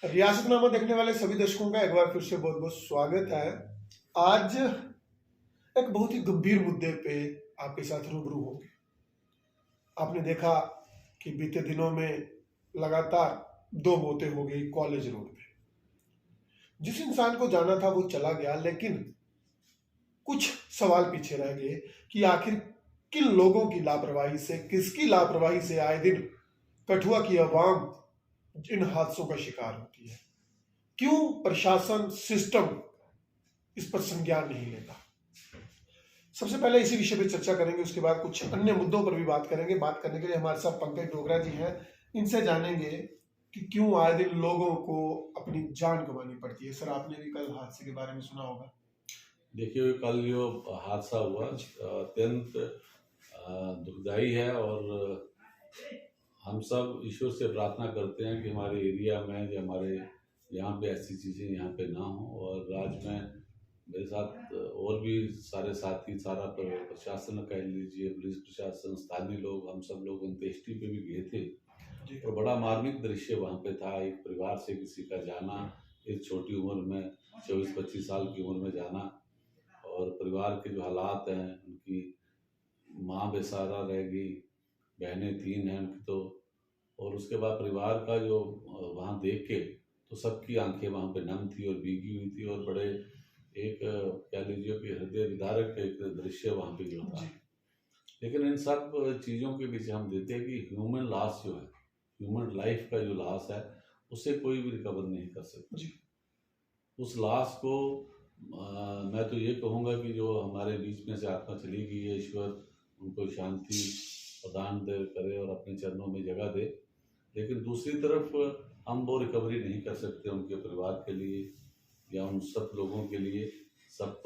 रियासतनामा देखने वाले सभी दर्शकों का एक बार फिर से बहुत बहुत स्वागत है। आज एक बहुत ही गंभीर मुद्दे पे आपके साथ रूबरू होंगे। आपने देखा कि बीते दिनों में लगातार 2 मौतें हो गई कॉलेज रोड पे। जिस इंसान को जाना था वो चला गया, लेकिन कुछ सवाल पीछे रह गए कि आखिर किन लोगों की लापरवाही से, किसकी लापरवाही से आए दिन कठुआ की आवाम इन हादसों का शिकार होती है। क्यों प्रशासन सिस्टम इस पर संज्ञान नहीं लेता। सबसे पहले इसी विषय पे चर्चा करेंगे, उसके बाद कुछ अन्य मुद्दों पर भी बात करेंगे। बात करने के लिए हमारे साथ पंकज डोगरा जी हैं। इनसे जानेंगे कि क्यों आए दिन लोगों को अपनी जान गंवानी पड़ती है। सर, आपने भी कल हादसे के बारे में सुना होगा। देखिए, कल जो हादसा हुआ अत्यंत दुखदाई है और हम सब ईश्वर से प्रार्थना करते हैं कि हमारे एरिया में या हमारे यहाँ पे ऐसी चीज़ें यहाँ पे ना हो। और आज में मेरे साथ और भी सारे साथी, सारा प्रशासन कह लीजिए, पुलिस प्रशासन, स्थानीय लोग, हम सब लोग अंत्येष्टि पे भी गए थे और बड़ा मार्मिक दृश्य वहाँ पे था। एक परिवार से किसी का जाना, इस छोटी उम्र में 24-25 साल की उम्र में जाना, और परिवार के जो हालात हैं, उनकी माँ बेसहारा रह गई, बहनें 3 हैं उनकी तो, और उसके बाद परिवार का जो वहाँ देख के तो सबकी आंखें वहाँ पे नम थी और भीगी हुई थी, और बड़े एक कह लीजिए कि हृदय विदारक एक दृश्य वहाँ पे जो था। लेकिन इन सब चीज़ों के पीछे हम देते हैं कि ह्यूमन लॉस जो है, ह्यूमन लाइफ का जो लॉस है, उससे कोई भी रिकवर नहीं कर सकता। उस लॉस को मैं तो ये कहूँगा कि जो हमारे बीच में से आत्मा चली गई है, ईश्वर उनको शांति प्रदान करे और अपने चरणों में जगह दे। लेकिन दूसरी तरफ हम वो रिकवरी नहीं कर सकते उनके परिवार के लिए या उन सब लोगों के लिए। सब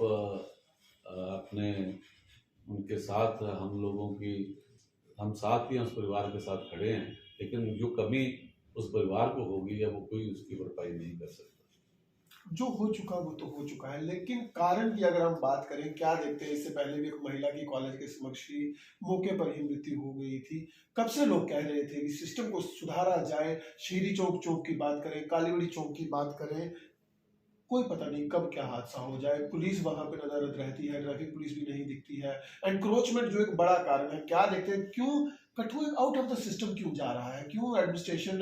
अपने उनके साथ हम साथ ही उस परिवार के साथ खड़े हैं, लेकिन जो कमी उस परिवार को होगी या वो कोई उसकी भरपाई नहीं कर सकता। जो हो चुका वो तो हो चुका है, लेकिन कारण की अगर हम बात करें, क्या देखते हैं, इससे पहले भी एक महिला की कॉलेज के समक्ष ही मौके पर ही मृत्यु हो गई थी। कब से लोग कह रहे थे कि सिस्टम को सुधारा जाए। शहीदी चौक की बात करें, कालीबड़ी चौक की बात करें, कोई पता नहीं कब क्या हादसा हो जाए। पुलिस वहां पे नजरत रहती है, ट्रैफिक पुलिस भी नहीं दिखती है। एनक्रोचमेंट जो एक बड़ा कारण है, क्या देखते हैं, क्यों Kathua out of the system क्यों जा रहा है, क्यों एडमिनिस्ट्रेशन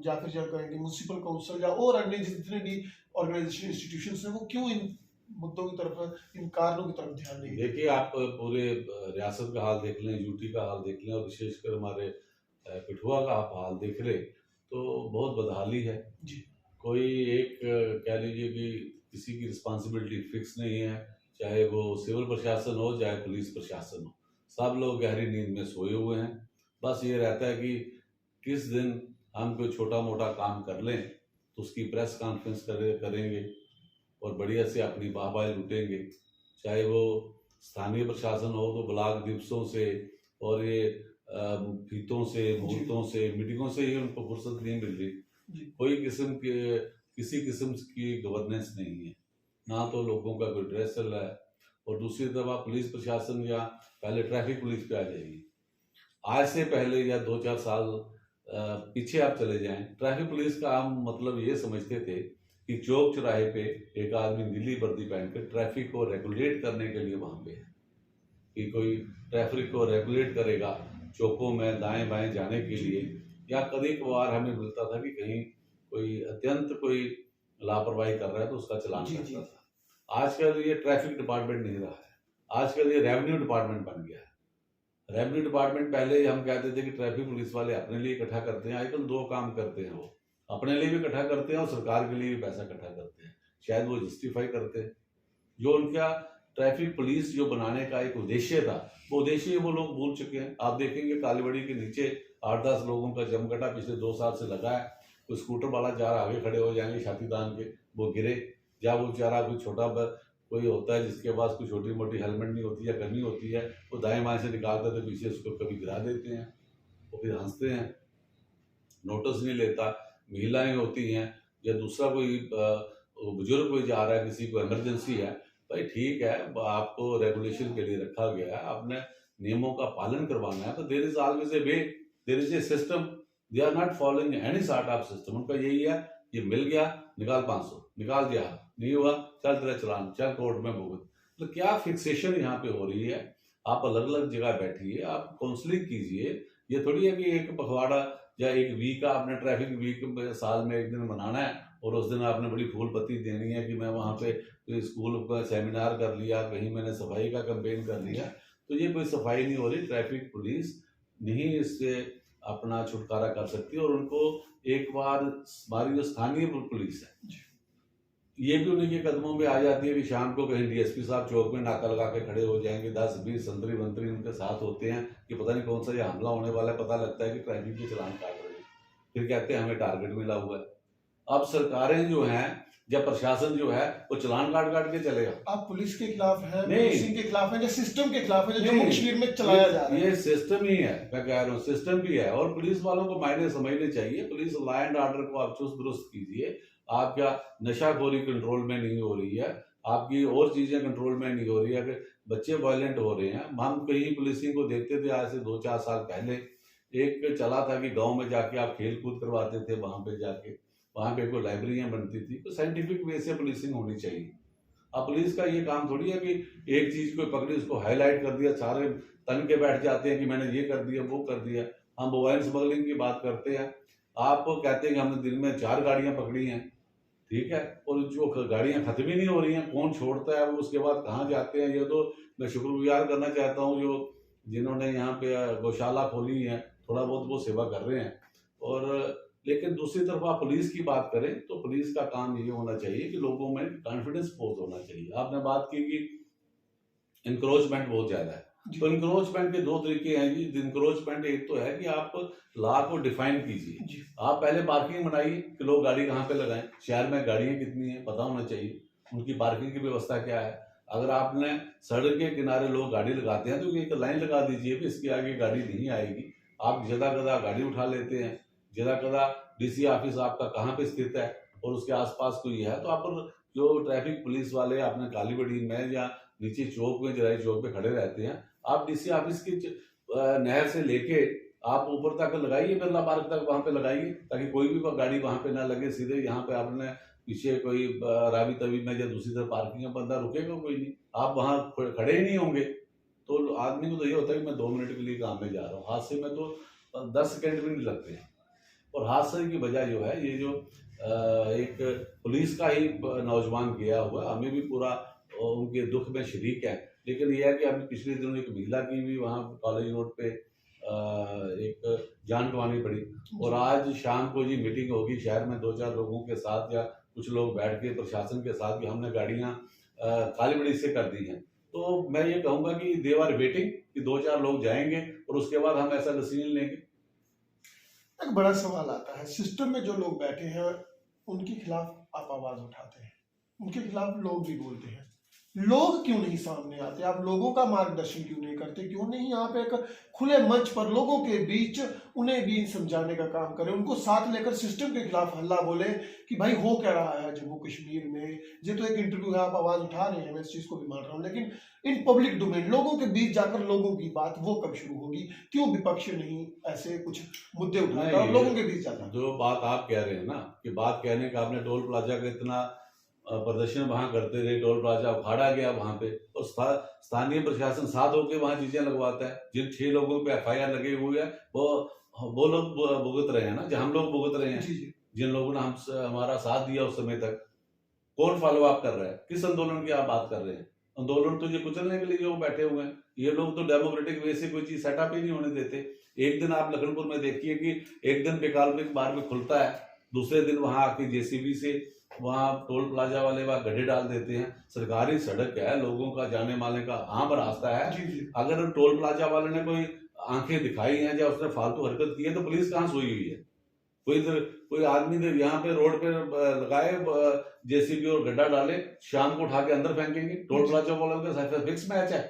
या फिर जो कहेंगे म्यूनिसिपल काउंसिल या और अन्य जितने भी ऑर्गेनाइजेशन इंस्टीट्यूशंस हैं, वो क्यों इन मुद्दों की तरफ, इन कारणों की तरफ ध्यान नहीं देते। देखिए, आप पूरे रियासत का हाल देख लें, यूटी का हाल देख लें, और विशेषकर हमारे कठुआ का आप हाल देख लें तो बहुत बदहाली है जी। कोई एक कह लीजिए कि किसी की रिस्पॉन्सिबिलिटी फिक्स नहीं है, चाहे वो सिविल प्रशासन हो चाहे पुलिस प्रशासन हो, सब लोग गहरी नींद में सोए हुए हैं। बस ये रहता है कि किस दिन हम कोई छोटा मोटा काम कर लें तो उसकी प्रेस कॉन्फ्रेंस करेंगे और बढ़िया से अपनी वाहवाही लूटेंगे। चाहे वो स्थानीय प्रशासन हो तो ब्लॉक दिवसों से और ये फीतों से, मुहूर्तों से, मीटिंगों से ही उनको फुर्सत नहीं मिल रही। कोई किसी किस्म की गवर्नेंस नहीं है, ना तो लोगों का कोई ड्रेस चल रहा है। और दूसरी तरफ आप पुलिस प्रशासन या पहले ट्रैफिक पुलिस पे आ जाइए, आज से पहले या 2-4 साल पीछे आप चले जाएं, ट्रैफिक पुलिस का हम मतलब ये समझते थे कि चौक चौराहे पे एक आदमी नीली वर्दी पहन कर ट्रैफिक को रेगुलेट करने के लिए वहां पे है, कि कोई ट्रैफिक को रेगुलेट करेगा चौकों में दाएं बाएं जाने के लिए। या कभी कभार हमें मिलता था कि कहीं कोई अत्यंत कोई लापरवाही कर रहा है तो उसका चलान करता था। आजकल ये ट्रैफिक डिपार्टमेंट नहीं रहा है, आजकल ये रेवेन्यू डिपार्टमेंट बन गया है। रेवेन्यू डिपार्टमेंट, पहले हम कहते थे कि ट्रैफिक पुलिस वाले अपने लिए इकट्ठा करते हैं, आजकल 2 काम करते हैं, वो अपने लिए भी इकट्ठा करते हैं और सरकार के लिए भी पैसा इकट्ठा करते हैं। शायद वो जस्टिफाई करते हैं जो उनका ट्रैफिक पुलिस जो बनाने का एक उद्देश्य था, वो उद्देश्य वो लोग भूल चुके हैं। आप देखेंगे कालीबड़ी के नीचे 8-10 लोगों का जमघटा पिछले 2 साल से लगा है। कोई स्कूटर वाला 4 आगे खड़े हो जाएंगे छाती तान के, वो गिरे, या वो बेचारा कोई छोटा कोई होता है जिसके पास कोई छोटी मोटी हेलमेट नहीं होती या गनी होती है, वो दाएं बाएं से निकालते थे पीछे, उसको कभी गिरा देते हैं, वो फिर हंसते हैं, नोटिस नहीं लेता। महिलाएं होती हैं या दूसरा कोई बुजुर्ग कोई जा रहा है, किसी को इमरजेंसी है, भाई ठीक है, आपको रेगुलेशन के लिए रखा गया है, आपने नियमों का पालन करवाना है, तो there is always a way, there is a system. They are not following any sort of system. उनका यही है ये मिल गया निकाल 500, निकाल दिया नहीं हुआ चल तेरा चलान, चल कोर्ट में भुगत। तो क्या फिक्सेशन यहाँ पे हो रही है। आप अलग अलग जगह बैठिए, आप काउंसलिंग कीजिए। ये थोड़ी है कि एक पखवाड़ा या एक वीक आपने ट्रैफिक वीक साल में एक दिन मनाना है और उस दिन आपने बड़ी फूल पत्ती देनी है कि मैं वहाँ पे स्कूल का सेमिनार कर लिया, कहीं मैंने सफाई का कैंपेन कर लिया। तो ये कोई सफाई नहीं हो रही। ट्रैफिक पुलिस नहीं इससे अपना छुटकारा कर सकती। और उनको एक बार हमारी जो स्थानीय पुलिस है ये भी उन्हीं के कदमों में आ जाती है कि शाम को कहीं डीएसपी साहब चौक में नाका लगा के खड़े हो जाएंगे, 10-20 संतरी मंत्री उनके साथ होते हैं कि पता नहीं कौन सा ये हमला होने वाला है। पता लगता है कि ट्रैफिक के चलान काट रहे हैं, फिर कहते हैं हमें टारगेट मिला हुआ है। अब सरकारें जो हैं या प्रशासन जो है वो चलान काट काट के चलेगा। आप पुलिस के खिलाफ हैं, नहीं। पुलिसिंग के खिलाफ हैं, या सिस्टम के खिलाफ है जो नहीं, जम्मू कश्मीर में चलाया जा रहा है? ये सिस्टम ही है, मैं कह रहा हूँ सिस्टम भी है। और पुलिस वालों को मायने समझने चाहिए। पुलिस लॉ एंड ऑर्डर को आप चुस्त दुरुस्त कीजिए। आपका नशाखोरी कंट्रोल में नहीं हो रही है, आपकी और चीजें कंट्रोल में नहीं हो रही है, अगर बच्चे वायलेंट हो रहे हैं। हम कहीं पुलिसिंग को देखते थे आज से 2-4 साल पहले। एक चला था कि गांव में जाके आप खेल कूद करवाते थे, वहां पे जाके वहां पे कोई लाइब्रेरियां बनती थी। तो साइंटिफिक वे से पुलिसिंग होनी चाहिए। अब पुलिस का ये काम थोड़ी है कि एक चीज को पकड़ी उसको हाईलाइट कर दिया, सारे तन के बैठ जाते हैं कि मैंने ये कर दिया वो कर दिया। हम मोबाइल स्मगलिंग की बात करते हैं, आप कहते हैं कि हमने दिन में 4 गाड़ियां पकड़ी हैं, ठीक है, और जो गाड़ियां खत्म ही नहीं हो रही हैं, कौन छोड़ता है वो उसके बाद कहाँ जाते हैं। ये तो मैं शुक्रगुजार करना चाहता हूँ जो जिन्होंने यहाँ पे गौशाला खोली है, थोड़ा बहुत वो सेवा कर रहे हैं। और लेकिन दूसरी तरफ आप पुलिस की बात करें तो पुलिस का काम ये होना चाहिए कि लोगों में कॉन्फिडेंस बहुत होना चाहिए। आपने बात की कि इंक्रोचमेंट बहुत ज्यादा है, तो इंक्रोचमेंट के 2 तरीके हैं जी। इंक्रोचमेंट एक तो है कि आप लॉ को डिफाइन कीजिए। आप पहले पार्किंग बनाइए कि लोग गाड़ी कहाँ पे लगाएं, शहर में गाड़ियां कितनी है पता होना चाहिए, उनकी पार्किंग की व्यवस्था क्या है। अगर आपने सड़क के किनारे लोग गाड़ी लगाते हैं तो एक लाइन लगा दीजिए कि इसके आगे गाड़ी नहीं आएगी। आप जदा कदा गाड़ी उठा लेते हैं, जदा कदा डीसी ऑफिस आपका कहाँ पे स्थित है और उसके आसपास कोई है, तो आप जो ट्रैफिक पुलिस वाले अपने कालीबड़ी में या नीचे चौक में जराई चौक पे खड़े रहते हैं, आप डीसी ऑफिस की नहर से लेके आप ऊपर तक लगाइए, बिरला पार्क तक वहां पे लगाइए, ताकि कोई भी गाड़ी वहां पे ना लगे। सीधे यहाँ पे आपने पीछे कोई रावी तवी में या दूसरी तरफ पार्किंग में बंदा रुकेगा कोई नहीं, आप वहां खड़े ही नहीं होंगे। तो आदमी को तो ये होता है कि मैं 2 मिनट के लिए काम में जा रहा हूँ, हादसे में तो 10 सेकेंड भी नहीं लगते हैं। और हादसे की वजह जो है ये जो एक पुलिस का ही नौजवान गया हुआ, हमें भी पूरा उनके दुख में शरीक है। लेकिन यह है कि अभी पिछले दिनों एक महिला की भी वहाँ कॉलेज रोड पे एक जान गंवानी पड़ी। और आज शाम को जी मीटिंग होगी शहर में 2-4 लोगों के साथ या कुछ लोग बैठ के प्रशासन के साथ कि हमने गाड़ियां कालीबड़ी से कर दी हैं। तो मैं ये कहूंगा कि दे आर वेटिंग कि 2-4 लोग जाएंगे और उसके बाद हम ऐसा डिसीजन लेंगे। एक बड़ा सवाल आता है, सिस्टम में जो लोग बैठे हैं उनके खिलाफ आप आवाज उठाते हैं, उनके खिलाफ लोग भी बोलते हैं, लोग क्यों नहीं सामने आते? आप लोगों का मार्गदर्शन क्यों नहीं करते? क्यों नहीं आप एक खुले मंच पर लोगों के बीच उन्हें भी समझाने का काम करें, उनको साथ लेकर सिस्टम के खिलाफ हल्ला बोले कि भाई हो क्या रहा है जम्मू कश्मीर में? ये तो एक इंटरव्यू है, आप आवाज उठा रहे हैं, मैं इस चीज को भी मान रहा हूँ, लेकिन इन पब्लिक डोमेन लोगों के बीच जाकर लोगों की बात वो कब शुरू होगी? क्यों विपक्ष नहीं ऐसे कुछ मुद्दे उठाता और लोगों के बीच जाता? जो बात आप कह रहे हैं ना कि बात कहने का, आपने टोल प्लाजा का इतना प्रदर्शन वहां करते रहे, टोल प्लाजा उखाड़ा गया वहां पे, और स्थानीय प्रशासन साथ होकर वहां चीजें लगवाता है। जिन 6 लोगों पे एफआईआर लगे हुए हैं वो लोग भुगत रहे हैं ना, जहां हम लोग भुगत रहे हैं। जिन लोगों ने हमारा साथ दिया उस समय तक, कौन फॉलो अप कर रहा है? किस आंदोलन की आप बात कर रहे हैं? आंदोलन तो ये कुचलने के लिए जो बैठे हुए हैं, ये लोग तो डेमोक्रेटिक वे से कोई चीज सेटअप ही नहीं होने देते। एक दिन आप लखनपुर में देखिए कि एक दिन वैकल्पिक बार में खुलता है, दूसरे दिन वहां आके जेसीबी से वहां टोल प्लाजा वाले वहां गड्ढे डाल देते हैं। सरकारी सड़क है, लोगों का जाने माने का आम रास्ता है। अगर टोल प्लाजा वाले ने कोई आंखें दिखाई हैं या उसने फालतू हरकत की है तो पुलिस कहाँ सोई हुई है? कोई आदमी ने यहाँ पे रोड पे लगाए जेसीबी और गड्ढा डाले, शाम को उठा के अंदर फेंकेंगे। टोल प्लाजा वालों के साथ फिक्स मैच है।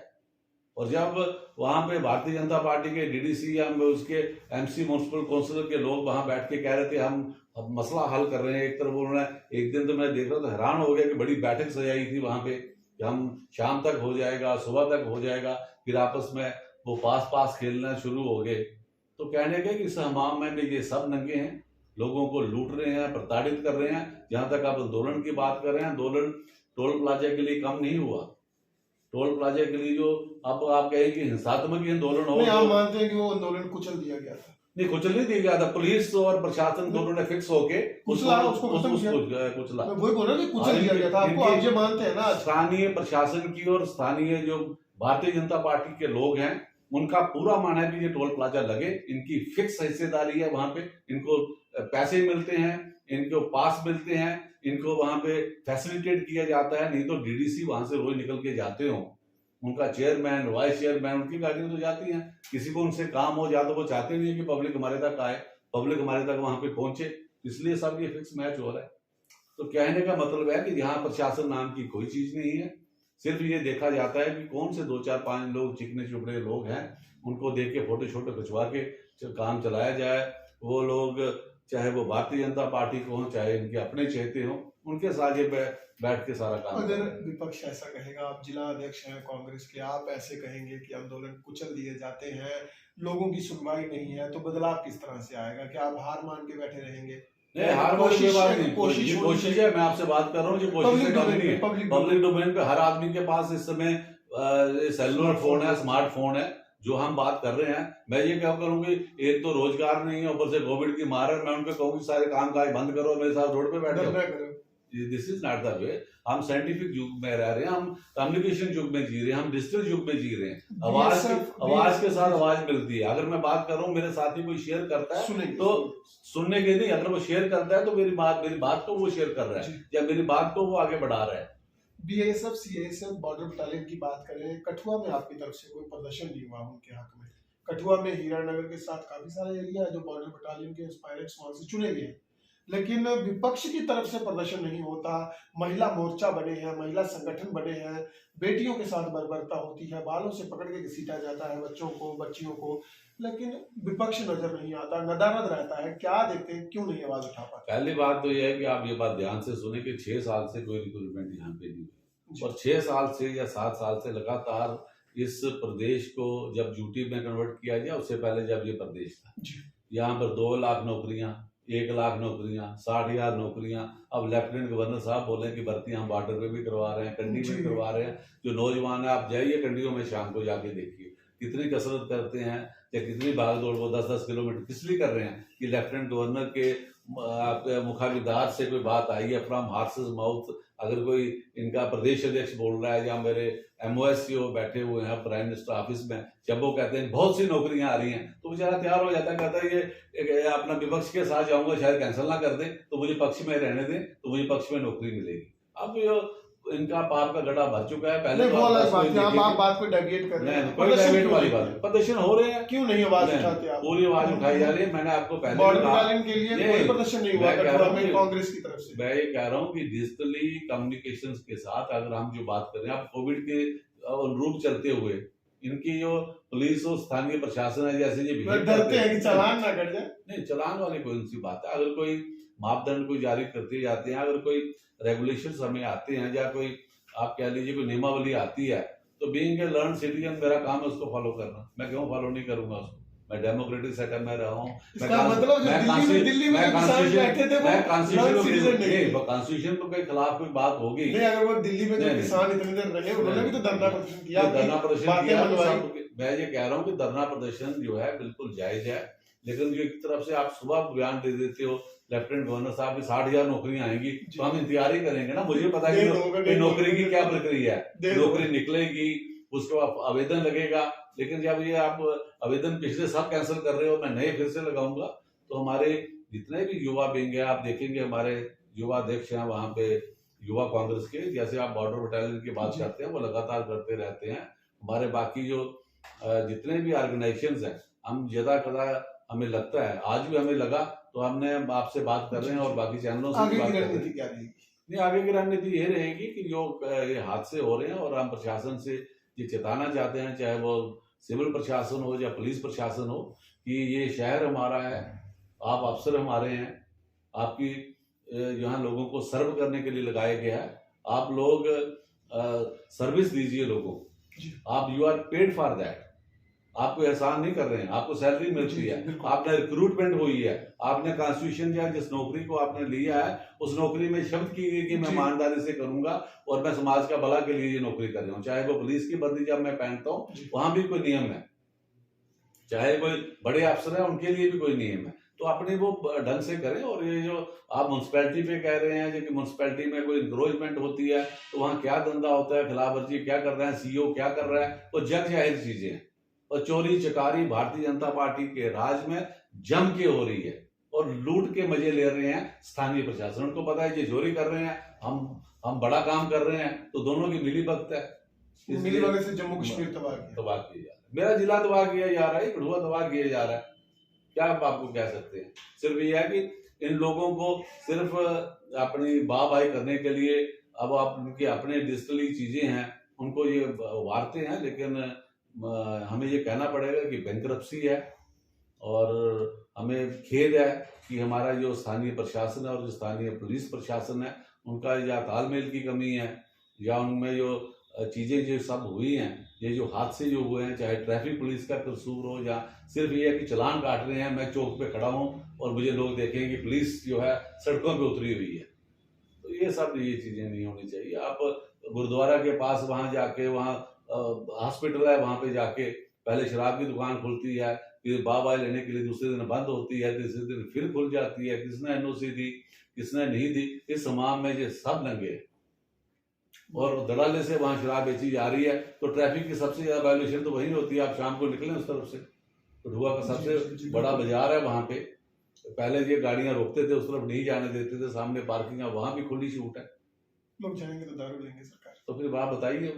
और जब वहां पे भारतीय जनता पार्टी के डीडीसी या उसके एमसी म्युनिसिपल काउंसिल के लोग वहां बैठ के कह रहे थे हम मसला हल कर रहे हैं, एक तरफ उन्होंने, एक दिन तो मैं देख रहा था हैरान हो गया कि बड़ी बैठक सजाई थी वहां पे कि हम शाम तक हो जाएगा, सुबह तक हो जाएगा, फिर आपस में वो पास खेलना शुरू हो गए। तो कहने के कि इस हमाम में ये सब नंगे हैं, लोगों को लूट रहे हैं, प्रताड़ित कर रहे हैं। जहां तक आप आंदोलन की बात कर रहे हैं, आंदोलन टोल प्लाजा के लिए कम नहीं हुआ। टोल प्लाजा के लिए जो अब आप कहें कि हिंसात्मक ही आंदोलन हो, नहीं, आप मानते हैं कि वो आंदोलन कुचल दिया गया था? नहीं, कुचल नहीं दिया गया था। पुलिस और प्रशासन दोनों ने फिक्स होके कुचला, उसको खत्म किया। कुचला। मैं वही बोल रहा हूं कि कुचल दिया गया था आपको, आप ये मानते हैं ना? स्थानीय प्रशासन की और स्थानीय जो भारतीय जनता पार्टी के लोग हैं, उनका पूरा मानना है कि ये टोल प्लाजा लगे। इनकी फिक्स हिस्सेदारी है वहां पे, इनको पैसे मिलते हैं, इनको पास मिलते हैं, इनको वहां पे फैसिलिटेट किया जाता है। नहीं तो डीडीसी वहां से रोज निकल के जाते हो, उनका चेयरमैन, वाइस चेयरमैन, उनकी गाड़ियां तो जाती हैं। किसी को उनसे काम हो जाए तो वो चाहते नहीं है कि पब्लिक हमारे तक आए, पब्लिक हमारे तक वहां पे पहुंचे। इसलिए सब ये फिक्स मैच हो रहा है। तो कहने का मतलब है कि यहाँ प्रशासन नाम की कोई चीज नहीं है। सिर्फ ये देखा जाता है कि कौन से 2 4 5 लोग चिकने चुपड़े लोग हैं, उनको देख के फोटो शोटो खिंचवा के काम चलाया जाए। वो लोग चाहे वो भारतीय जनता पार्टी को हो, चाहे इनके अपने चहेते हों, उनके साथ ये बैठ के सारा काम। अगर विपक्ष ऐसा कहेगा, आप जिला अध्यक्ष हैं कांग्रेस के, आप ऐसे कहेंगे कि आंदोलन कुचल दिए जाते हैं, लोगों की सुनवाई नहीं है, तो बदलाव किस तरह से आएगा? क्या आप हार मान के बैठे रहेंगे? नहीं, हार वाली कोई बात नहीं, कोशिश है। मैं आपसे बात कर रहा हूँ, कोशिश नहीं है। पब्लिक डोमेन पे हर आदमी के पास इस समय सेलुलर फोन है, स्मार्टफोन है। जो हम बात कर रहे हैं, मैं ये क्या करूंगी, एक तो रोजगार नहीं है, ऊपर से कोविड की मार है, मैं उनको कहूंगी सारे काम काज बंद करो, मेरे साथ रोड पे बैठो। This is not the way. हम साइंटिफिक युग में रह रहे हैं, हम कम्युनिकेशन युग में जी रहे हैं, हम डिजिटल युग में जी रहे हैं। आवाज के साथ आवाज मिलती है। अगर मैं बात कर रहा हूँ, मेरे साथी कोई शेयर करता है तो सुनने के नहीं, अगर वो शेयर करता है तो मेरी बात को वो शेयर कर रहा है, या मेरी बात को वो आगे बढ़ा रहा है। बीएसएफ सीएसएफ बॉर्डर बटालियन की बात करें, कठुआ में आपकी तरफ से कोई प्रदर्शन नहीं हुआ उनके हक में? कठुआ में हीरानगर के साथ काफी सारे एरिया है जो बॉर्डर बटालियन के एस्पायरेंट्स वहां से चुने गए हैं, लेकिन विपक्ष की तरफ से प्रदर्शन नहीं होता। महिला मोर्चा बने हैं, महिला संगठन बने हैं, बेटियों के साथ बर्बरता होती है, बालों से पकड़ के घसीटा जाता है बच्चों को, बच्चियों को, लेकिन विपक्ष नजर नहीं आता, नदारद रहता है। क्या देखते हैं, क्यों नहीं आवाज उठा पाते? पहली बात तो यह है कि आप ये बात ध्यान से सुने कि 6 साल से कोई रिक्रूटमेंट यहाँ पे नहीं हुई, और 6 साल से या 7 साल से लगातार इस प्रदेश को जब यूटी में कन्वर्ट किया गया, उससे पहले जब ये प्रदेश था, यहाँ पर 2 लाख नौकरियां, 1 लाख नौकरियां, 60,000 नौकरियां। अब लेफ्टिनेंट गवर्नर साहब बोले कि भर्ती हम बॉर्डर पे भी करवा रहे हैं, कंडी में करवा रहे हैं। जो नौजवान है, आप जाइए कंडियों में, शाम को जाके देखिए कितनी कसरत करते हैं या कितनी भाग दौड़ वो 10-10 किलोमीटर किस लिए कर रहे हैं कि लेफ्टिनेंट गवर्नर के मुखाबिदार से कोई बात आई है, फ्रॉम हार्सेस माउथ। अगर कोई इनका प्रदेश अध्यक्ष बोल रहा है या मेरे MOSCO बैठे हुए हैं प्राइम मिनिस्टर ऑफिस में, जब वो कहते हैं बहुत सी नौकरियां आ रही हैं, तो बेचारा तैयार हो जाता है, कहता है ये अपना विपक्ष के साथ जाऊंगा, शायद कैंसिल ना कर दे, तो मुझे पक्ष में रहने दें, तो मुझे पक्ष में नौकरी मिलेगी। अब इनका पाप का गड्ढा भर चुका है। पहले आप बात को डेविएट कर रहे हैं, कोई डेविएट वाली बात नहीं। प्रदर्शन हो रहे हैं, क्यों नहीं आवाज उठाते आप? पूरी आवाज उठाई जा रही है। मैंने आपको पहले बॉर्डर बटालियन के लिए कोई प्रदर्शन नहीं हुआ कांग्रेस की तरफ से। मैं ये कह रहा हूँ कि डिजिटली कम्युनिकेशन के साथ अगर हम जो बात कर रहे हैं, आप कोविड के अनुरूप चलते हुए इनकी जो पुलिस और स्थानीय प्रशासन है, जैसे ये डरते हैं कि चालान ना कट जाए। नहीं, चालान वाली कौन सी बात है? अगर कोई मापदंड कोई जारी करते जाते हैं, अगर कोई रेगुलेशन हमें आते हैं, या कोई आप कह लीजिए कोई नियमावली आती है, तो बीइंग ए लर्न सिटीजन मेरा काम है उसको फॉलो करना। मैं क्यों फॉलो नहीं करूंगा उसको? मैं डेमोक्रेटिक सेटअप में रहा हूँ। कॉन्स्टिट्यूशन के खिलाफ कोई बात होगी नहीं। अगर वो दिल्ली में जो किसान इतनी देर रहे, उन्होंने भी तो धरना प्रदर्शन किया। मैं ये कह रहा हूँ कि धरना प्रदर्शन जो है बिल्कुल जायज है, लेकिन जो एक तरफ से आप सुबह बयान दे देते हो लेफ्टिनेंट गवर्नर साहब की 60,000 नौकरियां आएंगी, तो हम इंतजार ही करेंगे ना। मुझे पता है कि नौकरी की क्या प्रक्रिया है, नौकरी निकलेगी, उसको आवेदन लगेगा, लेकिन जब ये आप आवेदन पिछले सब कैंसिल कर रहे हो, मैं नए फिर से लगाऊंगा, तो हमारे जितने भी युवा विंग है, आप देखेंगे हमारे युवा अध्यक्ष हैं वहां पे युवा कांग्रेस के, जैसे आप बॉर्डर बटालियन की बात करते हैं, वो लगातार करते रहते हैं। हमारे बाकी जो जितने भी ऑर्गेनाइजेशन हैं, हम ज्यादा हमें लगता है, आज भी हमें लगा, तो हमने आपसे बात कर रहे हैं और बाकी चैनलों से आगे की रणनीति क्या रहेगी? नहीं, आगे की रणनीति ये रहेगी कि जो ये हादसे हो रहे हैं, और हम प्रशासन से ये चेताना चाहते हैं, चाहे वो सिविल प्रशासन हो या पुलिस प्रशासन हो, कि ये शहर हमारा है, आप अफसर हमारे हैं, आपकी यहाँ लोगों को सर्व करने के लिए लगाया गया है, आप लोग सर्विस दीजिए लोगों, आप you are paid for that, आपको एहसान नहीं कर रहे हैं, आपको सैलरी मिलती है, आपने रिक्रूटमेंट हुई है, आपने कॉन्स्टिट्यूशन या जिस नौकरी को आपने लिया है उस नौकरी में शब्द की गई कि मैं ईमानदारी से करूंगा और मैं समाज का भला के लिए ये नौकरी कर रहा हूँ। चाहे वो पुलिस की वर्दी जब मैं पहनता हूँ वहां भी कोई नियम है, चाहे कोई बड़े अफसर है उनके लिए भी कोई नियम है, तो अपने वो ढंग से करें। और ये जो आप म्यूनसिपैलिटी पे कह रहे हैं कि म्यूनसिपैलिटी में कोई इंक्रोचमेंट होती है तो वहाँ क्या धंधा होता है, खिलाफ वर्जी क्या कर रहे हैं, सीईओ क्या कर रहा है, वो जग जाहिर चीजें हैं। और चोरी चकारी भारतीय जनता पार्टी के राज में जम के हो रही है और लूट के मजे ले रहे हैं स्थानीय प्रशासन। उनको पता है ये चोरी कर रहे हैं, हम बड़ा काम कर रहे हैं, तो दोनों की मिली भगत है। मिली भगत से जम्मू कश्मीर तबाह किया जा रहा है, मेरा जिला तबाह किया जा रहा है, कठुआ तबाह किया जा रहा है। क्या आप आपको कह सकते हैं? सिर्फ ये है कि इन लोगों को सिर्फ अपनी वाहवाही करने के लिए अब आप उनकी अपने डिजिटली चीजें हैं उनको ये वारते हैं, लेकिन हमें ये कहना पड़ेगा कि बैंकरप्सी है और हमें खेद है कि हमारा जो स्थानीय प्रशासन है और जो स्थानीय पुलिस प्रशासन है उनका या तालमेल की कमी है या उनमें जो चीजें जो सब हुई हैं, ये जो हादसे जो हुए हैं, चाहे ट्रैफिक पुलिस का कसूर हो या सिर्फ ये है कि चालान काट रहे हैं, मैं चौक पे खड़ा हूँ और मुझे लोग देखें कि पुलिस जो है सड़कों पे उतरी हुई है, तो ये सब ये चीजें नहीं होनी चाहिए। आप गुरुद्वारा के पास वहां जाके, वहाँ हॉस्पिटल है, वहां पे जाके पहले शराब की दुकान खुलती है, फिर बाबा लेने के लिए दूसरे दिन बंद होती है, तीसरे दिन फिर खुल जाती है। किसने एनओसी दी, किसने नहीं दी, इस तमाम में ये सब लंगे और दलाले से वहां शराब बेची जा रही है। तो ट्रैफिक की सबसे ज्यादा वायलेशन तो वही होती है। आप शाम को निकले उस तरफ से, कठुआ का सबसे बड़ा बाजार है, वहां पे पहले ये गाड़ियां रोकते थे, उस तरफ नहीं जाने देते थे, सामने पार्किंग है, वहां भी खुली छूट है। लोग जाएंगे तो दारू लेंगे सरकार, तो फिर आप बताइए,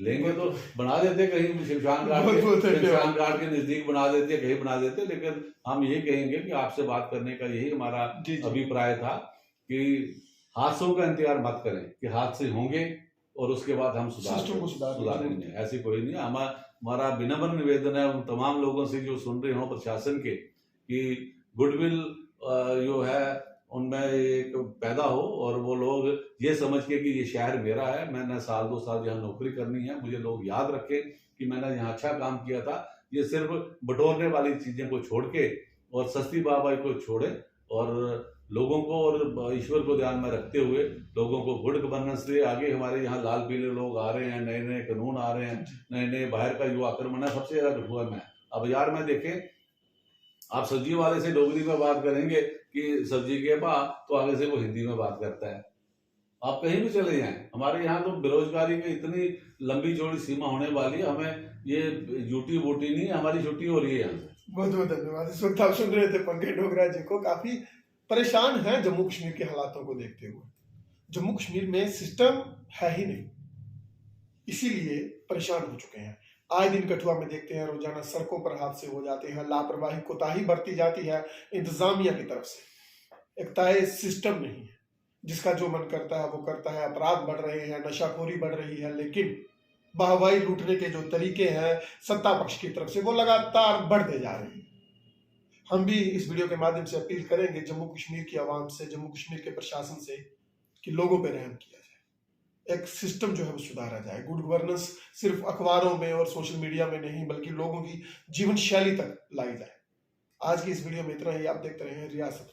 लेंगे तो बना देते कहीं शमशान घाट के नजदीक बना देते, कहीं बना देते। लेकिन हम यही कहेंगे कि आपसे बात करने का यही हमारा अभिप्राय था कि हादसों का इंतजार मत करें कि हादसे होंगे और उसके बाद हम सुधारेंगे, ऐसी कोई नहीं। हमारा विनम्र निवेदन है उन तमाम लोगों से जो सुन रहे हो प्रशासन के, कि गुडविल जो है उनमें एक पैदा हो और वो लोग ये समझ के कि ये शहर मेरा है, मैंने 1-2 साल यहाँ नौकरी करनी है, मुझे लोग याद रखें कि मैंने यहाँ अच्छा काम किया था। ये सिर्फ बटोरने वाली चीजें को छोड़ के और सस्ती बाबाई को छोड़े और लोगों को और ईश्वर को ध्यान में रखते हुए लोगों को गुड गवर्नेंस दे। आगे हमारे यहाँ लाल पीले लोग आ रहे हैं, नए नए कानून आ रहे हैं, नए नए बाहर का जो आक्रमण है सबसे ज्यादा कठुआ में। अब यार में देखें, आप सब्जी वाले से डोगरी में बात करेंगे कि सब्जी के भाव, तो आगे से वो हिंदी में बात करता है। आप कहीं भी चले जाएं, हमारे यहाँ तो बेरोजगारी की इतनी लंबी चौड़ी सीमा होने वाली है, हमें ये ड्यूटी वोटी नहीं, हमारी छुट्टी हो रही है यहाँ से। बहुत बहुत धन्यवाद। इस वक्त आप सुन रहे थे पंकज डोगरा जी को, काफी परेशान है जम्मू कश्मीर के हालातों को देखते हुए। जम्मू कश्मीर में सिस्टम है ही नहीं, इसीलिए परेशान हो चुके हैं। आए दिन कठुआ में देखते हैं रोजाना सड़कों पर हादसे हो जाते हैं, लापरवाही कोताही बरती जाती है इंतजामिया की तरफ से। एक तय सिस्टम नहीं है, जिसका जो मन करता है वो करता है। अपराध बढ़ रहे हैं, नशाखोरी बढ़ रही है, लेकिन वाहवाही लूटने के जो तरीके हैं सत्ता पक्ष की तरफ से वो लगातार बढ़ते जा रहे हैं। हम भी इस वीडियो के माध्यम से अपील करेंगे जम्मू कश्मीर की आवाम से, जम्मू कश्मीर के प्रशासन से, कि लोगों पर रहम किया जाए, एक सिस्टम जो है वो सुधारा जाए। गुड गवर्नेंस सिर्फ अखबारों में और सोशल मीडिया में नहीं, बल्कि लोगों की जीवन शैली तक लाई जाए। आज की इस वीडियो में इतना ही। आप देखते रहे रियासत।